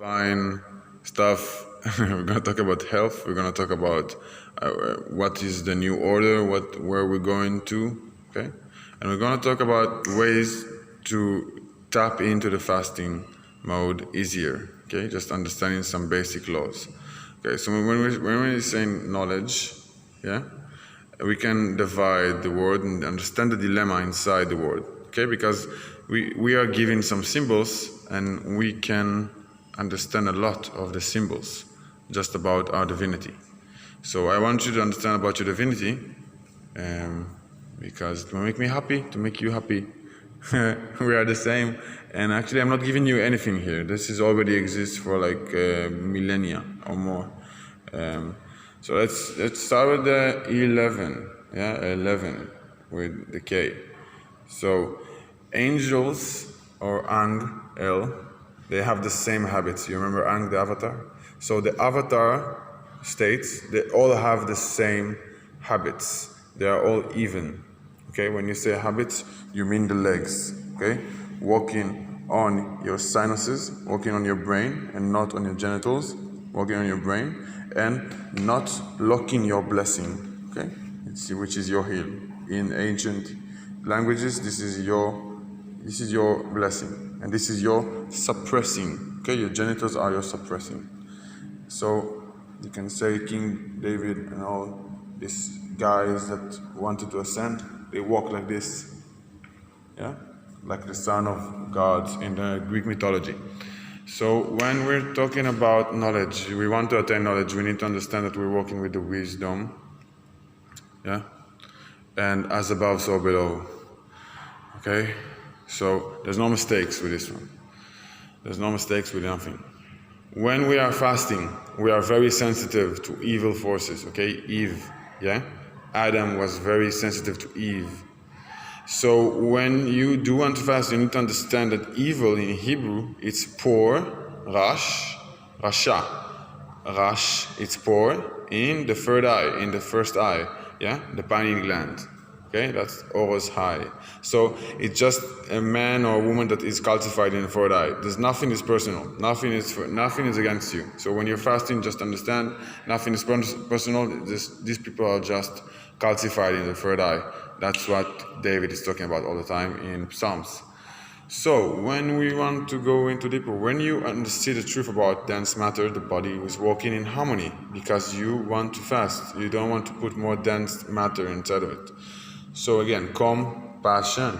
fine stuff. We're going to talk about health. We're going to talk about what is the new order, where we're going to, okay? And we're going to talk about ways to tap into the fasting mode easier, okay? Just understanding some basic laws. Okay, so when we're saying knowledge, yeah, we can divide the word and understand the dilemma inside the word, okay? Because we are given some symbols and we can understand a lot of the symbols just about our divinity. So I want you to understand about your divinity because it will make me happy, to make you happy. We are the same. And actually I'm not giving you anything here. This is already exists for like millennia or more. So let's start with the 11, yeah, 11 with the K. So angels or Angel, they have the same habits. You remember Ang, the avatar? So the avatar states they all have the same habits. They are all even. Okay, when you say habits, you mean the legs. Okay, walking on your sinuses, walking on your brain and not on your genitals, walking on your brain and not locking your blessing. Okay, which is your heel. In ancient languages, this is your blessing, and this is your suppressing. Okay, your genitals are your suppressing. So you can say King David and all these guys that wanted to ascend, they walk like this, yeah, like the son of God in the Greek mythology. So when we're talking about knowledge, we want to attain knowledge, we need to understand that we're walking with the wisdom, yeah, and as above, so below. Okay, so there's no mistakes with this one. There's no mistakes with nothing. When we are fasting, we are very sensitive to evil forces, okay? Eve, yeah? Adam was very sensitive to Eve. So when you do want to fast, you need to understand that evil in Hebrew, it's por, rash, rasha. Rash, it's por in the third eye, in the first eye, yeah? The pineal gland. Okay, that's Oro's high. So it's just a man or a woman that is calcified in the third eye. There's nothing is personal. Nothing is against you. So when you're fasting, just understand nothing is personal. These people are just calcified in the third eye. That's what David is talking about all the time in Psalms. So when we want to go into deeper, when you see the truth about dense matter, the body is walking in harmony because you want to fast. You don't want to put more dense matter inside of it. So again, compassion.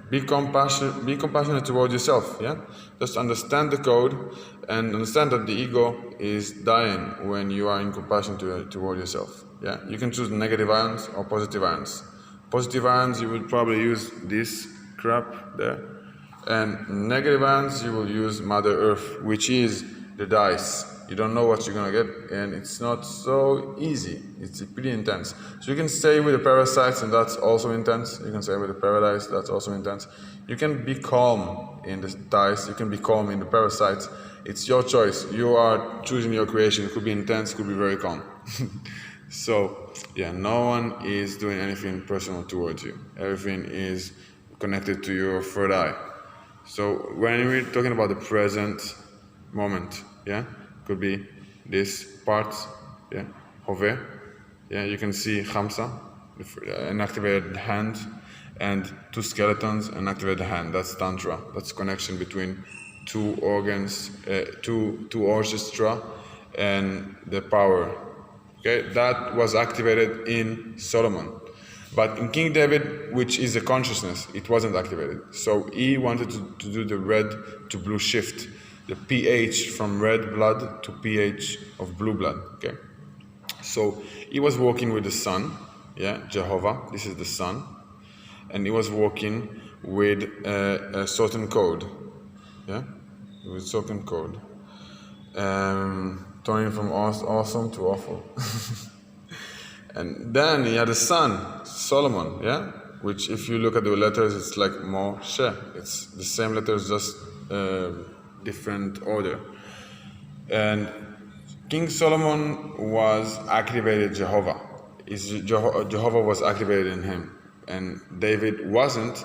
Be compassionate towards yourself, yeah? Just understand the code and understand that the ego is dying when you are in compassion toward yourself, yeah? You can choose negative ions or positive ions. Positive ions, you will probably use this crap there. And negative ions, you will use Mother Earth, which is the dice. You don't know what you're gonna get, and it's not so easy. It's pretty intense. So you can stay with the parasites, and that's also intense. You can stay with the paradise, that's also intense. You can be calm in the dice. You can be calm in the parasites. It's your choice. You are choosing your creation. It could be intense, it could be very calm. So, yeah, no one is doing anything personal towards you. Everything is connected to your third eye. So when we're talking about the present moment, yeah, could be this part, yeah, Hove, yeah, you can see Khamsa, an activated hand, and two skeletons, an activated hand. That's Tantra. That's connection between two organs, two orchestra, and the power. Okay, that was activated in Solomon. But in King David, which is a consciousness, it wasn't activated. So he wanted to do the red to blue shift, the pH from red blood to pH of blue blood, okay? So he was working with the sun, yeah, Jehovah, this is the sun, and he was working with a certain code, yeah, with a certain code, turning from awesome to awful. And then he had a son, Solomon, yeah? Which if you look at the letters, it's like Moshe. It's the same letters, just different order. And King Solomon was activated Jehovah. Jehovah was activated in him. And David wasn't,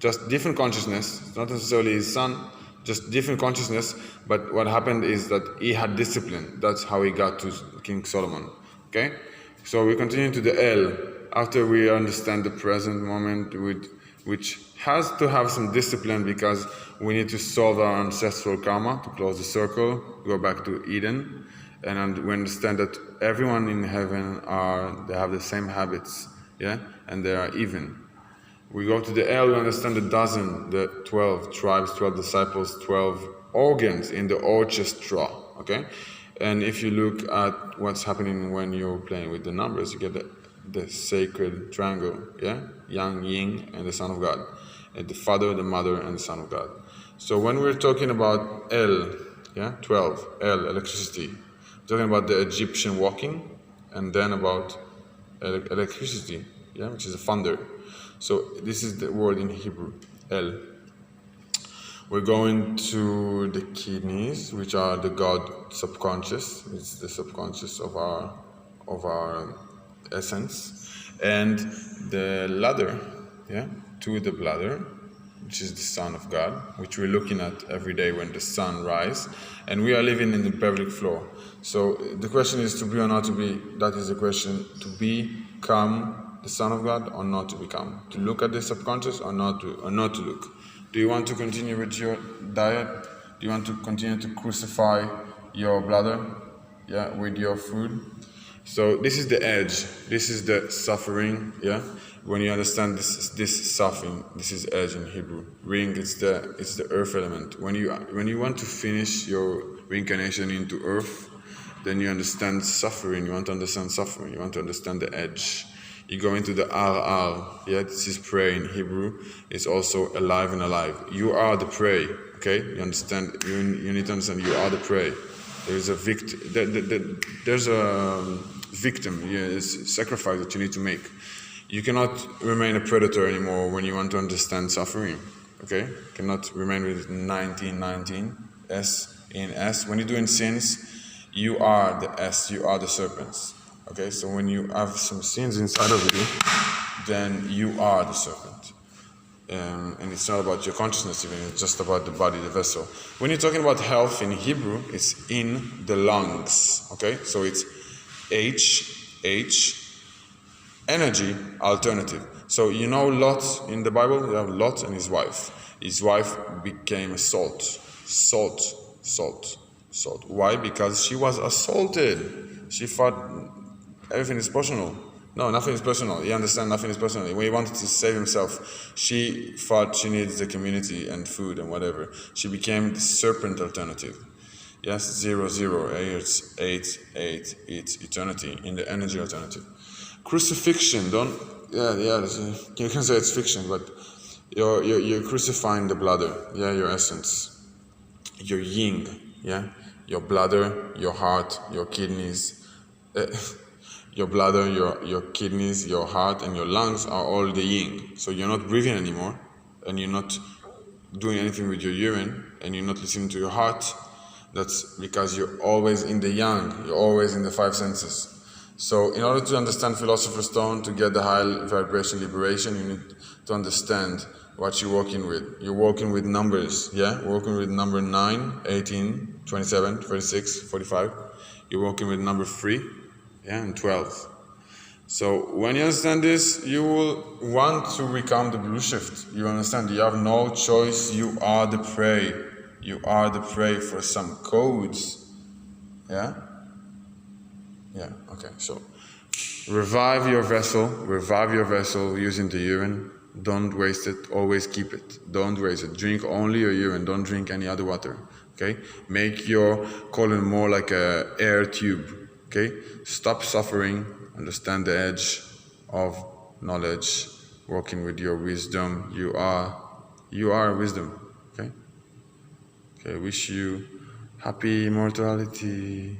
just different consciousness, not necessarily his son, just different consciousness, but what happened is that he had discipline. That's how he got to King Solomon. Okay? So we continue to the L, after we understand the present moment, which has to have some discipline because we need to solve our ancestral karma, to close the circle, go back to Eden, and we understand that everyone in heaven they have the same habits, yeah, and they are even. We go to the L, we understand the dozen, the 12 tribes, 12 disciples, 12 organs in the orchestra, okay? And if you look at what's happening when you're playing with the numbers, you get the sacred triangle, yeah? Yang, Yin, and the Son of God. And the Father, the Mother, and the Son of God. So when we're talking about L, yeah, 12, L, electricity, we're talking about the Egyptian walking, and then about electricity, yeah, which is a thunder. So this is the word in Hebrew, El. We're going to the kidneys, which are the God subconscious. It's the subconscious of our essence, and the ladder, yeah, to the bladder, which is the Son of God, which we're looking at every day when the sun rises, and we are living in the pelvic floor. So the question is to be or not to be. That is the question: to become the Son of God or not to become, to look at the subconscious or not to look. Do you want to continue with your diet? Do you want to continue to crucify your bladder, yeah, with your food? So this is the edge. This is the suffering, yeah. When you understand this suffering, this is edge in Hebrew. Ring, it's the earth element. When you want to finish your reincarnation into earth, then you understand suffering. You want to understand suffering. You want to understand the edge. You go into the RR, yeah, this is prey in Hebrew. It's also alive and alive. You are the prey, okay? You understand, you need to understand you are the prey. There's a victim, there's a victim, yeah, it's a sacrifice that you need to make. You cannot remain a predator anymore when you want to understand suffering, okay? You cannot remain with 1919, S in S. When you're doing sins, you are the S, you are the serpents. Okay, so when you have some sins inside of you, then you are the serpent. And it's not about your consciousness even, it's just about the body, the vessel. When you're talking about health in Hebrew, it's in the lungs. Okay, so it's H, energy, alternative. So you know Lot in the Bible, you have Lot and his wife. His wife became a salt. Why? Because she was assaulted. She thought everything is personal. No, nothing is personal. You understand, nothing is personal. When he wanted to save himself, she thought she needs the community and food and whatever. She became the serpent alternative. Yes, 0, 0, 8, 8, 8, it's eternity in the energy alternative. Crucifixion, you can say it's fiction, but you're crucifying the bladder, yeah, your essence, your yin, yeah, your bladder, your heart, your kidneys, your bladder, your kidneys, your heart, and your lungs are all the yin. So you're not breathing anymore, and you're not doing anything with your urine, and you're not listening to your heart. That's because you're always in the yang, you're always in the five senses. So in order to understand Philosopher's Stone, to get the high vibration liberation, you need to understand what you're working with. You're working with numbers, yeah? You're working with number 9, 18, 27, 36, 45. You're working with number 3, yeah, and 12. So when you understand this, you will want to become the blue shift. You understand, you have no choice, you are the prey. You are the prey for some codes, yeah? Yeah, okay, so revive your vessel using the urine. Don't waste it, always keep it. Don't waste it. Drink only your urine, don't drink any other water, okay? Make your colon more like an air tube, okay? Stop suffering, understand the edge of knowledge, working with your wisdom. You are wisdom, okay? Okay, wish you happy immortality.